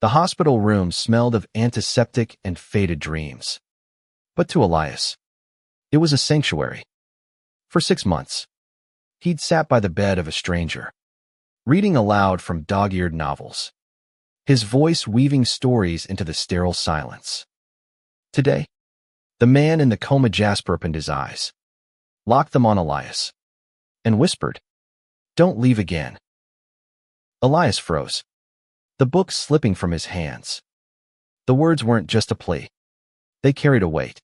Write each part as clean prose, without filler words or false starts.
The hospital room smelled of antiseptic and faded dreams. But to Elias, it was a sanctuary. For 6 months, he'd sat by the bed of a stranger, reading aloud from dog-eared novels, his voice weaving stories into the sterile silence. Today, the man in the coma Jasper opened his eyes, locked them on Elias, and whispered, "Don't leave again." Elias froze, the book slipping from his hands. The words weren't just a plea. They carried a weight,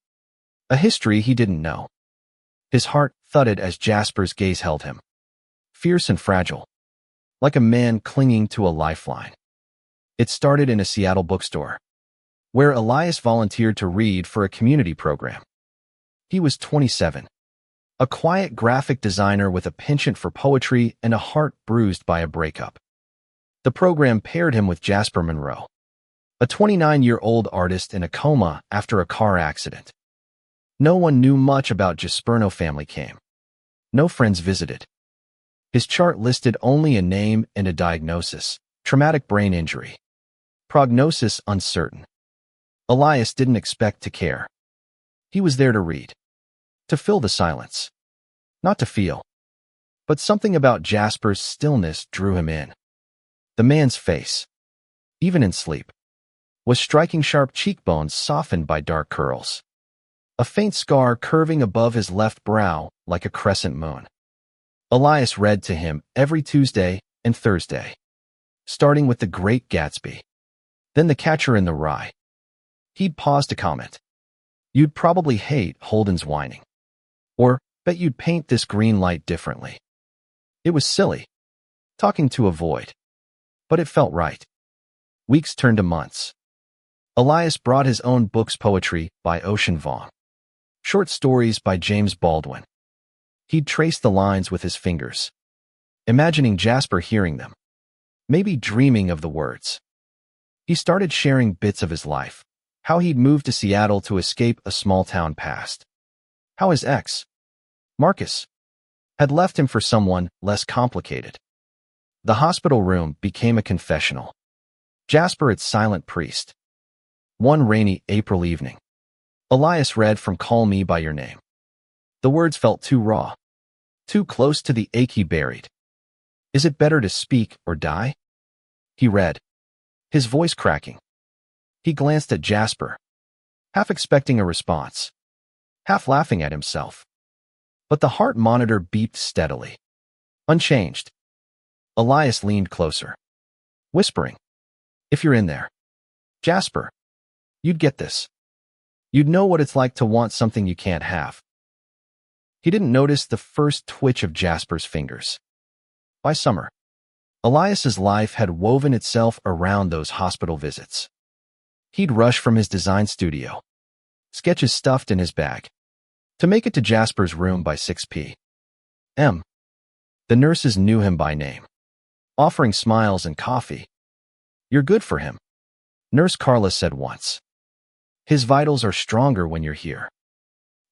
a history he didn't know. His heart thudded as Jasper's gaze held him, fierce and fragile, like a man clinging to a lifeline. It started in a Seattle bookstore, where Elias volunteered to read for a community program. He was 27, a quiet graphic designer with a penchant for poetry and a heart bruised by a breakup. The program paired him with Jasper Monroe, a 29-year-old artist in a coma after a car accident. No one knew much about Jasper. No family came. No friends visited. His chart listed only a name and a diagnosis: traumatic brain injury. Prognosis uncertain. Elias didn't expect to care. He was there to read, to fill the silence, not to feel. But something about Jasper's stillness drew him in. The man's face, even in sleep, was striking, sharp cheekbones softened by dark curls, a faint scar curving above his left brow like a crescent moon. Elias read to him every Tuesday and Thursday, starting with The Great Gatsby, then The Catcher in the Rye. He'd pause to comment, "You'd probably hate Holden's whining," or "Bet you'd paint this green light differently." It was silly, talking to a void, but it felt right. Weeks turned to months. Elias brought his own books: poetry by Ocean Vuong, short stories by James Baldwin. He'd trace the lines with his fingers, imagining Jasper hearing them, maybe dreaming of the words. He started sharing bits of his life, how he'd moved to Seattle to escape a small-town past, how his ex, Marcus, had left him for someone less complicated. The hospital room became a confessional. Jasper, its silent priest. One rainy April evening, Elias read from Call Me by Your Name. The words felt too raw, too close to the ache he buried. Is it better to speak or die? He read, his voice cracking. He glanced at Jasper, half expecting a response, half laughing at himself. But the heart monitor beeped steadily, unchanged. Elias leaned closer, whispering, "If you're in there, Jasper, you'd get this. You'd know what it's like to want something you can't have." He didn't notice the first twitch of Jasper's fingers. By summer, Elias's life had woven itself around those hospital visits. He'd rush from his design studio, sketches stuffed in his bag, to make it to Jasper's room by 6 p.m. The nurses knew him by name, offering smiles and coffee. "You're good for him," Nurse Carla said once. "His vitals are stronger when you're here."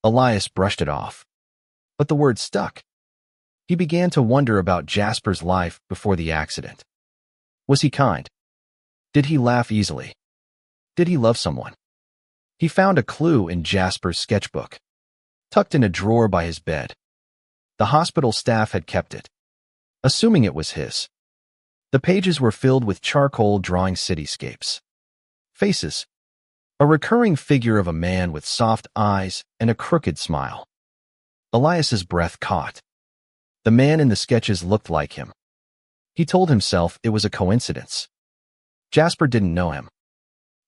Elias brushed it off, but the word stuck. He began to wonder about Jasper's life before the accident. Was he kind? Did he laugh easily? Did he love someone? He found a clue in Jasper's sketchbook, tucked in a drawer by his bed. The hospital staff had kept it, assuming it was his. The pages were filled with charcoal drawing cityscapes, faces, a recurring figure of a man with soft eyes and a crooked smile. Elias's breath caught. The man in the sketches looked like him. He told himself it was a coincidence. Jasper didn't know him,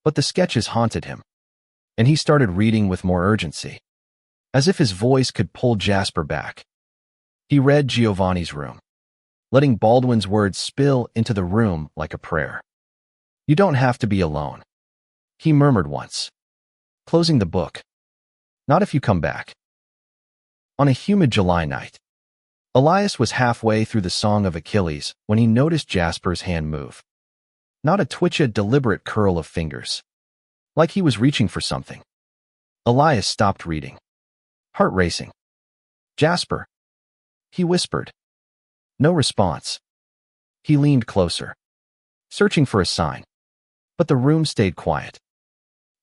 but the sketches haunted him, and he started reading with more urgency, as if his voice could pull Jasper back. He read Giovanni's room, letting Baldwin's words spill into the room like a prayer. "You don't have to be alone," he murmured once, closing the book. "Not if you come back." On a humid July night, Elias was halfway through the Song of Achilles when he noticed Jasper's hand move. Not a twitch, a deliberate curl of fingers, like he was reaching for something. Elias stopped reading, heart racing. "Jasper," he whispered. No response. He leaned closer, searching for a sign. But the room stayed quiet.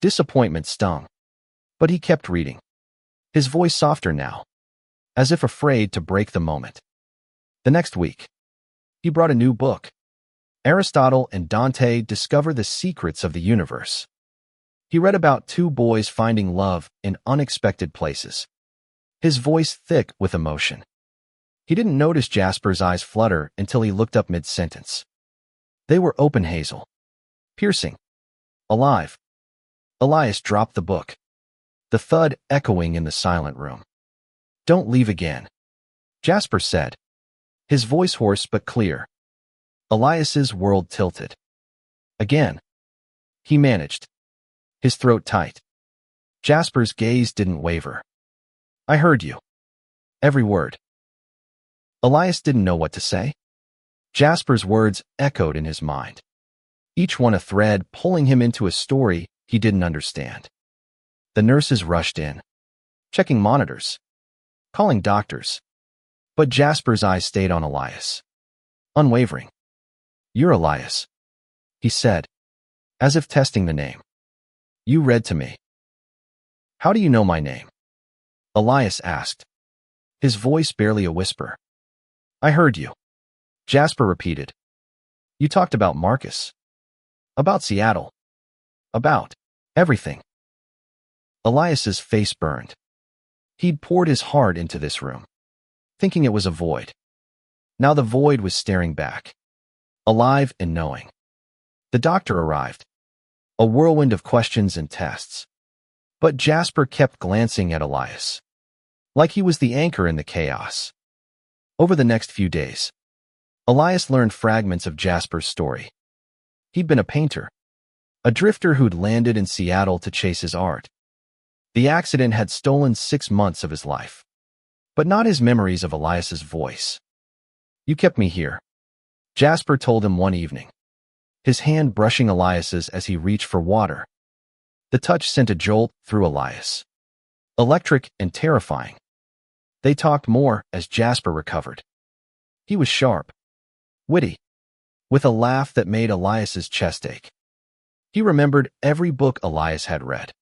Disappointment stung. But he kept reading. His voice softer now, as if afraid to break the moment. The next week, he brought a new book. Aristotle and Dante discover the secrets of the universe. He read about two boys finding love in unexpected places. His voice thick with emotion. He didn't notice Jasper's eyes flutter until he looked up mid-sentence. They were open hazel. Piercing. Alive. Elias dropped the book. The thud echoing in the silent room. "Don't leave again," Jasper said. His voice hoarse but clear. Elias's world tilted. "Again." He managed. His throat tight. Jasper's gaze didn't waver. "I heard you. Every word." Elias didn't know what to say. Jasper's words echoed in his mind, each one a thread pulling him into a story he didn't understand. The nurses rushed in, checking monitors, calling doctors. But Jasper's eyes stayed on Elias. Unwavering. "You're Elias," he said, as if testing the name. "You read to me." "How do you know my name?" Elias asked, his voice barely a whisper. "I heard you," Jasper repeated. "You talked about Marcus. About Seattle. About everything." Elias's face burned. He'd poured his heart into this room, thinking it was a void. Now the void was staring back, alive and knowing. The doctor arrived, a whirlwind of questions and tests. But Jasper kept glancing at Elias, like he was the anchor in the chaos. Over the next few days, Elias learned fragments of Jasper's story. He'd been a painter, a drifter who'd landed in Seattle to chase his art. The accident had stolen 6 months of his life, but not his memories of Elias's voice. "You kept me here," Jasper told him one evening, his hand brushing Elias's as he reached for water. The touch sent a jolt through Elias, electric and terrifying. They talked more as Jasper recovered. He was sharp, witty, with a laugh that made Elias's chest ache. He remembered every book Elias had read,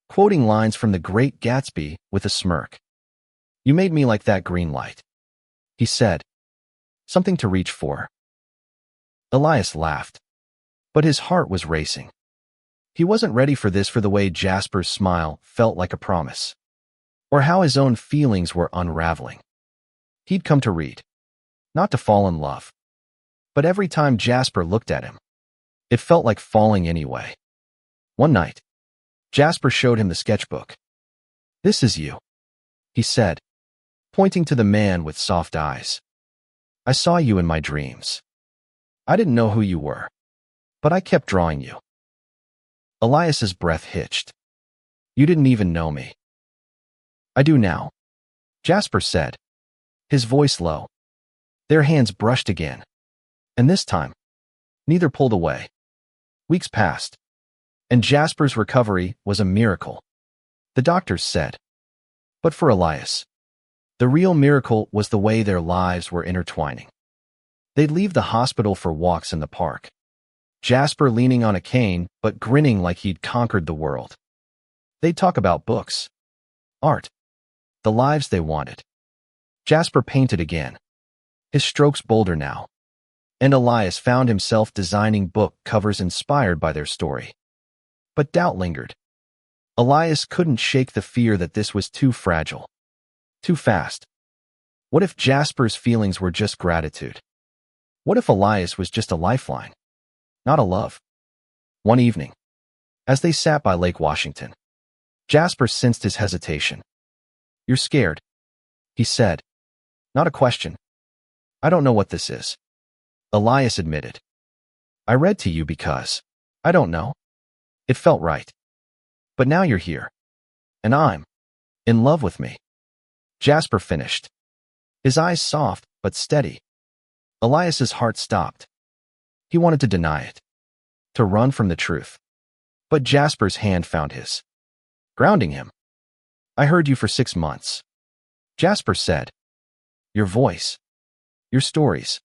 quoting lines from The Great Gatsby with a smirk. "You made me like that green light," he said, something to reach for. Elias laughed, but his heart was racing. He wasn't ready for this, for the way Jasper's smile felt like a promise, or how his own feelings were unraveling. He'd come to read, not to fall in love. But every time Jasper looked at him, it felt like falling anyway. One night, Jasper showed him the sketchbook. "This is you," he said, pointing to the man with soft eyes. "I saw you in my dreams. I didn't know who you were, but I kept drawing you." Elias's breath hitched. "You didn't even know me." "I do now," Jasper said, his voice low. Their hands brushed again, and this time, neither pulled away. Weeks passed, and Jasper's recovery was a miracle, the doctors said. But for Elias, the real miracle was the way their lives were intertwining. They'd leave the hospital for walks in the park, Jasper leaning on a cane but grinning like he'd conquered the world. They'd talk about books, art, the lives they wanted. Jasper painted again, his strokes bolder now, and Elias found himself designing book covers inspired by their story. But doubt lingered. Elias couldn't shake the fear that this was too fragile, too fast. What if Jasper's feelings were just gratitude? What if Elias was just a lifeline, not a love? One evening, as they sat by Lake Washington, Jasper sensed his hesitation. "You're scared," he said. "Not a question. I don't know what this is," Elias admitted. "I read to you because, I don't know. It felt right. But now you're here, and I'm in love with me," Jasper finished, his eyes soft but steady. Elias's heart stopped. He wanted to deny it, to run from the truth. But Jasper's hand found his, grounding him. "I heard you for 6 months," Jasper said. "Your voice, your stories,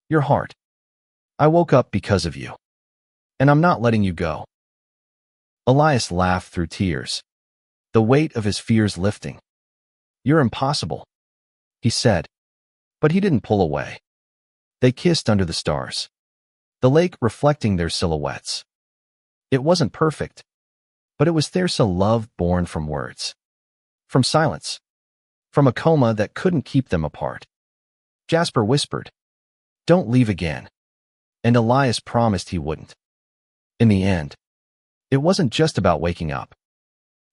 your heart. I woke up because of you. and I'm not letting you go. Elias laughed through tears, the weight of his fears lifting. You're impossible, he said, but he didn't pull away. They kissed under the stars, the lake reflecting their silhouettes. It wasn't perfect, but it was Thirsa love born from words, from silence, from a coma that couldn't keep them apart. Jasper whispered, "Don't leave again," and Elias promised he wouldn't. In the end, it wasn't just about waking up.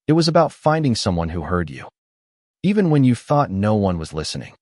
It was about finding someone who heard you, even when you thought no one was listening.